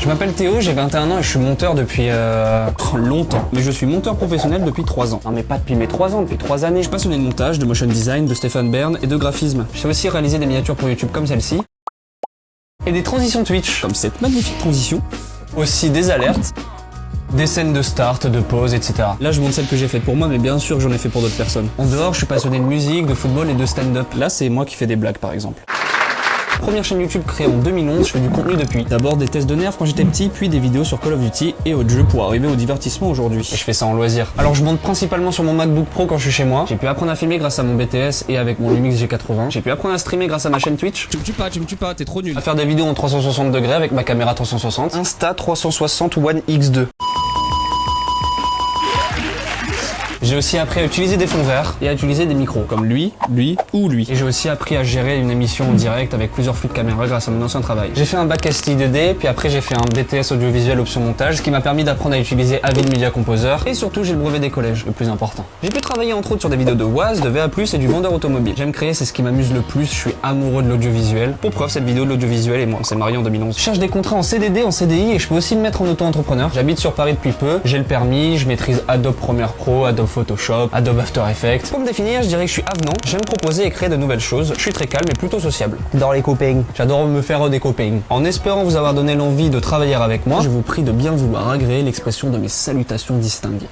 Je m'appelle Théo, j'ai 21 ans et je suis monteur depuis longtemps. Mais je suis monteur professionnel depuis 3 ans. Non mais pas depuis mes 3 ans, depuis 3 années. Je suis passionné de montage, de motion design, de Stéphane Bern et de graphisme. Je sais aussi réaliser des miniatures pour YouTube comme celle-ci. Et des transitions Twitch. Comme cette magnifique transition. Aussi des alertes. Des scènes de start, de pause, etc. Là, je montre celle que j'ai faite pour moi, mais bien sûr que j'en ai fait pour d'autres personnes. En dehors, je suis passionné de musique, de football et de stand-up. Là, c'est moi qui fais des blagues, par exemple. Première chaîne YouTube créée en 2011, je fais du contenu depuis. D'abord des tests de nerfs quand j'étais petit, puis des vidéos sur Call of Duty et autres jeux pour arriver au divertissement aujourd'hui. Et je fais ça en loisir. Alors je monte principalement sur mon MacBook Pro quand je suis chez moi. J'ai pu apprendre à filmer grâce à mon BTS et avec mon Lumix G80. J'ai pu apprendre à streamer grâce à ma chaîne Twitch. Tu me tues pas, t'es trop nul. À faire des vidéos en 360 degrés avec ma caméra 360. Insta 360 One X2. J'ai aussi appris à utiliser des fonds verts et à utiliser des micros. Comme lui ou lui. Et j'ai aussi appris à gérer une émission en direct avec plusieurs flux de caméra grâce à mon ancien travail. J'ai fait un bac STI 2D, puis après j'ai fait un BTS audiovisuel option montage, ce qui m'a permis d'apprendre à utiliser Avid Media Composer. Et surtout j'ai le brevet des collèges, le plus important. J'ai pu travailler entre autres sur des vidéos de Woz, de VA+, et du vendeur automobile. J'aime créer, c'est ce qui m'amuse le plus, je suis amoureux de l'audiovisuel. Pour preuve, cette vidéo de l'audiovisuel et moi, on s'est mariés en 2011. Je cherche des contrats en CDD, en CDI et je peux aussi me mettre en auto-entrepreneur. J'habite sur Paris depuis peu, j'ai le permis, je maîtrise Adobe Premiere Pro, Adobe Photoshop, Adobe After Effects. Pour me définir, je dirais que je suis avenant, j'aime proposer et créer de nouvelles choses, je suis très calme et plutôt sociable. Dans les copains. J'adore me faire des copains. En espérant vous avoir donné l'envie de travailler avec moi, je vous prie de bien vouloir agréer l'expression de mes salutations distinguées.